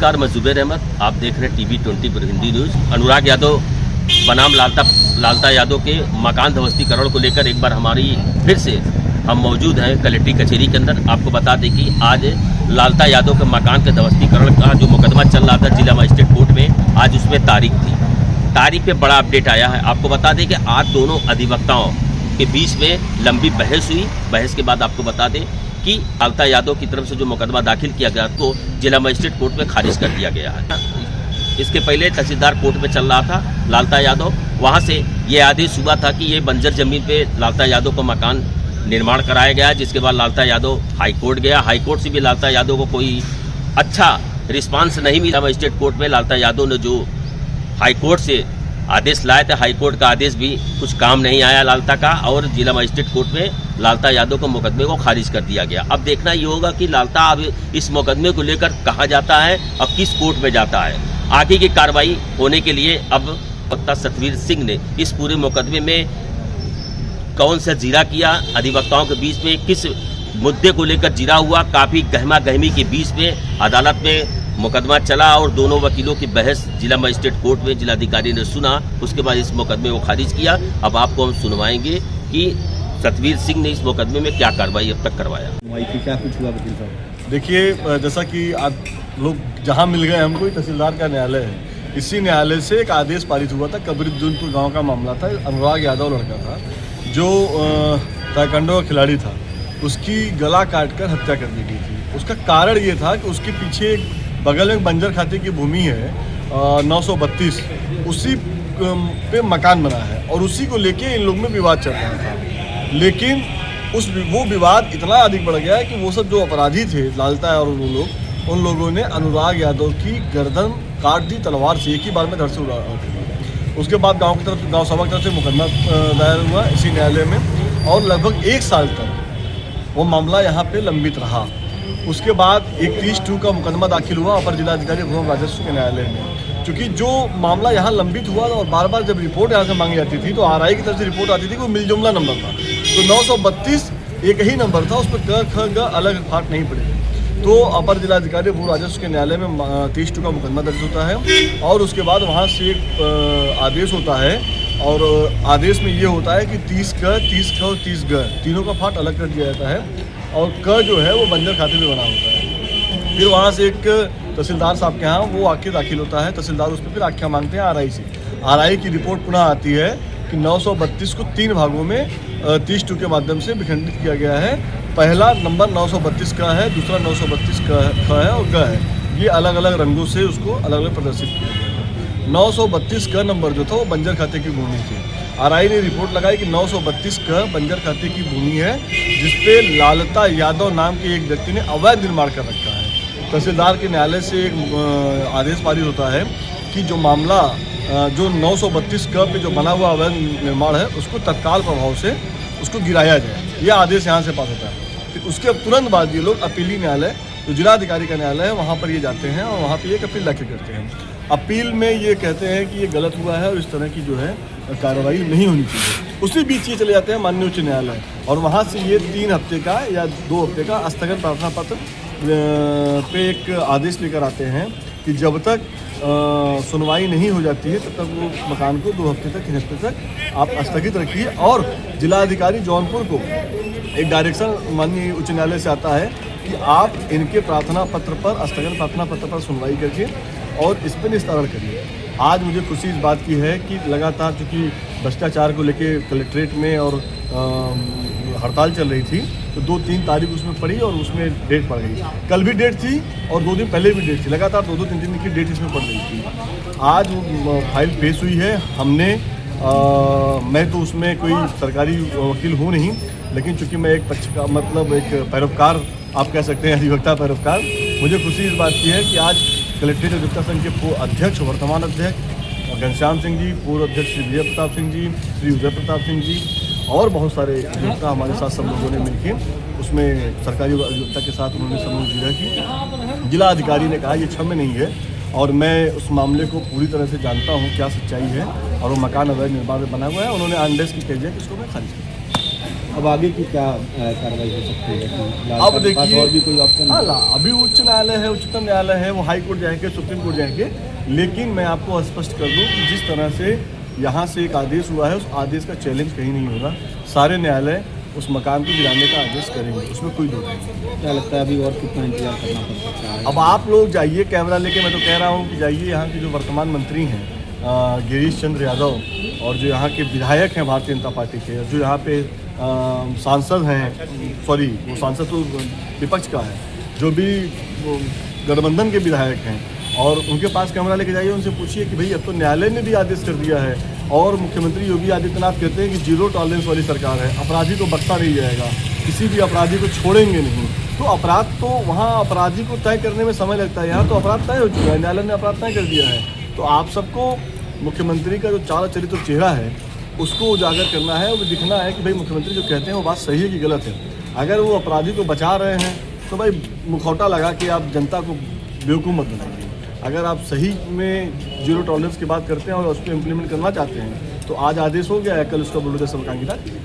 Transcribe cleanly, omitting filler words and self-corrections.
नमस्कार, मैं जुबैर अहमद। आप देख रहे हैं TV20 पर हिंदी न्यूज़। अनुराग यादव बनाम लालता यादव के मकान ध्वस्तीकरण को लेकर एक बार हमारी फिर से हम मौजूद हैं कलेक्ट्री कचहरी के अंदर। आपको बता दें कि आज लालता यादव के मकान के ध्वस्तीकरण का जो मुकदमा चल रहा था जिला मजिस्ट्रेट कोर्ट में, आज उसमें तारीख थी। तारीख पे बड़ा अपडेट आया है। आपको बता दें कि आज दोनों अधिवक्ताओं के बीच में लंबी बहस हुई। बहस के बाद आपको बता दें कि लालता यादव की तरफ से जो मुकदमा दाखिल किया गया तो जिला मजिस्ट्रेट कोर्ट में खारिज कर दिया गया है। इसके पहले तहसीलदार कोर्ट में चल रहा था लालता यादव, वहां से ये आदेश हुआ था कि ये बंजर जमीन पे लालता यादव का मकान निर्माण कराया गया, जिसके बाद लालता यादव हाईकोर्ट गया। हाईकोर्ट से भी लालता यादव को कोई अच्छा रिस्पांस नहीं मिला। मजिस्ट्रेट कोर्ट में लालता यादव ने जो हाईकोर्ट से आदेश लाए थे, हाईकोर्ट का आदेश भी कुछ काम नहीं आया लालता का, और जिला मजिस्ट्रेट कोर्ट में लालता यादव को मुकदमे को खारिज कर दिया गया। अब देखना ये होगा कि लालता अब इस मुकदमे को लेकर कहाँ जाता है और किस कोर्ट में जाता है। आगे की कार्रवाई होने के लिए अब वक्ता सतवीर सिंह ने इस पूरे मुकदमे में कौन सा जीरा किया, अधिवक्ताओं के बीच में किस मुद्दे को लेकर जीरा हुआ, काफ़ी गहमा गहमी के बीच में अदालत में मुकदमा चला और दोनों वकीलों की बहस जिला मजिस्ट्रेट कोर्ट में जिलाधिकारी ने सुना। उसके बाद इस मुकदमे को खारिज किया। अब आपको हम सुनवाएंगे कि सतवीर सिंह ने इस मुकदमे में क्या कार्रवाई अब तक करवाया। क्या कुछ हुआ वकील साहब? देखिए, जैसा कि आप लोग जहां मिल गए हमको, तहसीलदार का न्यायालय है। इसी न्यायालय से एक आदेश पारित हुआ था। कबीरुद्दीनपुर गांव का मामला था। अनुराग यादव लड़का था जो ताइक्वांडो का खिलाड़ी था, उसकी गला काटकर हत्या कर दी गई थी। उसका कारण ये था कि उसके पीछे बगल में बंजर खाते की भूमि है 932, उसी पे मकान बना है और उसी को लेके इन लोग में विवाद चल रहा था। लेकिन वो विवाद इतना अधिक बढ़ गया है कि वो सब जो अपराधी थे, लालता और वो लोग, उन लोगों ने अनुराग यादव की गर्दन काट दी तलवार से, एक ही बार में धड़ से उड़ा दी। उसके बाद गांव सभा की तरफ से मुकदमा दायर हुआ इसी न्यायालय में और लगभग 1 साल तक वो मामला यहाँ पे लंबित रहा। उसके बाद 31(2) का मुकदमा दाखिल हुआ अपर जिलाधिकारी एवं राजस्व के न्यायालय में। क्योंकि जो मामला यहाँ लंबित हुआ और बार बार जब रिपोर्ट यहाँ से मांगी जाती थी तो RI की तरफ से रिपोर्ट आती थी कि वो मिलजुमला नंबर था। तो 932 एक ही नंबर था, उस पर क ख ग अलग फाट नहीं पड़ेगा। तो अपर जिलाधिकारी एवं राजस्व के न्यायालय में 31(2) का मुकदमा दर्ज होता है और उसके बाद वहाँ से एक आदेश होता है और आदेश में ये होता है कि 30 क, 30 ख और 30 ग तीनों का फाट अलग कर दिया जाता है और क जो है वो बंजर खाते में बना होता है। फिर वहाँ से एक तहसीलदार साहब के यहाँ वो आके दाखिल होता है। तहसीलदार उस पर फिर आख्या मांगते हैं RI से। RI की रिपोर्ट पुनः आती है कि 932 को 3 भागों में 30(2) के माध्यम से विखंडित किया गया है। पहला नंबर 932 का है, दूसरा 932 का है और ग है। ये अलग अलग रंगों से उसको अलग अलग प्रदर्शित किया गया है। 932 का नंबर जो था वो बंजर खाते की भूमि थी। RI ने रिपोर्ट लगाई कि 932 का बंजर खाते की भूमि है जिसपे लालता यादव नाम के एक व्यक्ति ने अवैध निर्माण कर रखा है। तहसीलदार के न्यायालय से एक आदेश पारित होता है कि जो मामला जो 932 का पे जो बना हुआ अवैध निर्माण है उसको तत्काल प्रभाव से उसको गिराया जाए। यह आदेश यहाँ से पास होता है। फिर उसके तुरंत बाद ये लोग अपीली न्यायालय जो जिलाधिकारी का न्यायालय है वहाँ पर ये जाते हैं और वहाँ पर एक अपील दाखिल करते हैं। अपील में ये कहते हैं कि ये गलत हुआ है और इस तरह की जो है कार्रवाई नहीं होनी चाहिए। उसी बीच ये चले जाते हैं माननीय उच्च न्यायालय और वहाँ से ये 3 हफ्ते का या 2 हफ्ते का स्थगन प्रार्थना पत्र पे एक आदेश लेकर आते हैं कि जब तक सुनवाई नहीं हो जाती है तब तक वो मकान को 2 हफ्ते तक 3 हफ्ते तक आप स्थगित रखिए। और जिलाधिकारी जौनपुर को एक डायरेक्शन माननीय उच्च न्यायालय से आता है कि आप इनके प्रार्थना पत्र पर, स्थगन प्रार्थना पत्र पर सुनवाई करके और इस पर निस्तारण करिए। आज मुझे खुशी इस बात की है कि लगातार चूँकि भ्रष्टाचार को लेके कलेक्ट्रेट में और हड़ताल चल रही थी तो 2-3 तारीख उसमें पड़ी और उसमें डेट पड़ गई। कल भी डेट थी और 2 दिन पहले भी डेट थी। लगातार 2-2, 3-3 दिन की डेट इसमें पड़ रही थी। आज फाइल पेश हुई है। हमने मैं तो उसमें कोई सरकारी वकील हूँ नहीं, लेकिन चूँकि मैं एक पक्ष का मतलब एक पैरोकार आप कह सकते हैं, अधिवक्ता पैरोकार, मुझे खुशी इस बात की है कि आज कलेक्ट्रेट अधिवक्ता संघ के पूर्व अध्यक्ष, वर्तमान अध्यक्ष घनश्याम सिंह जी, पूर्व अध्यक्ष श्री विजय प्रताप सिंह जी, श्री उदय प्रताप सिंह जी और बहुत सारे अधिवक्ता हमारे साथ सब लोगों ने मिलकर उसमें सरकारी अधिवक्ता के साथ उन्होंने समूह जीरा की। जिला अधिकारी ने कहा ये क्षम्य नहीं है और मैं उस मामले को पूरी तरह से जानता हूँ क्या सच्चाई है और वो मकान अवैध निर्माण में बना हुआ है। उन्होंने आदेश की कह दिया कि इसको मैं खारिज कर अब आगे की क्या कार्रवाई हो सकती है? अब देखिए, और भी कोई ऑप्शन? हाँ, अभी उच्च न्यायालय है, उच्चतम न्यायालय है, वो हाई कोर्ट जाएंगे, सुप्रीम कोर्ट जाएंगे। लेकिन मैं आपको स्पष्ट कर दूं कि जिस तरह से यहाँ से एक आदेश हुआ है, उस आदेश का चैलेंज कहीं नहीं होगा। सारे न्यायालय उस मकान को गिराने का आदेश करेंगे, उसमें कोई दो नहीं। क्या लगता है अभी और कितना इंतजार करना पड़ सकता है? अब आप लोग जाइए कैमरा लेके, मैं तो कह रहा हूँ कि जाइए, यहाँ के जो वर्तमान मंत्री हैं गिरीश चंद्र यादव, और जो यहाँ के विधायक हैं भारतीय जनता पार्टी के, जो यहाँ पे सांसद हैं, सॉरी वो सांसद तो विपक्ष का है, जो भी गठबंधन के विधायक हैं, और उनके पास कैमरा लेके जाइए, उनसे पूछिए कि भाई अब तो न्यायालय ने भी आदेश कर दिया है और मुख्यमंत्री योगी आदित्यनाथ कहते हैं कि जीरो टॉलरेंस वाली सरकार है, अपराधी को बख्शा नहीं जाएगा, किसी भी अपराधी को छोड़ेंगे नहीं। तो अपराध तो वहाँ अपराधी को तय करने में समय लगता है, यहाँ तो अपराध तय हो चुका है, न्यायालय ने अपराध तय कर दिया है। तो आप सबको मुख्यमंत्री का जो चाल चरित्र चेहरा है उसको उजागर करना है, वो दिखना है कि भाई मुख्यमंत्री जो कहते हैं वो बात सही है कि गलत है। अगर वो अपराधी को बचा रहे हैं तो भाई मुखौटा लगा के आप जनता को बेवकूफ़ मत बनाइए। अगर आप सही में जीरो टॉलरेंस की बात करते हैं और उसको इम्प्लीमेंट करना चाहते हैं तो आज आदेश हो गया है, कल उसका बुलडोजर से मकान गिरा दीजिए।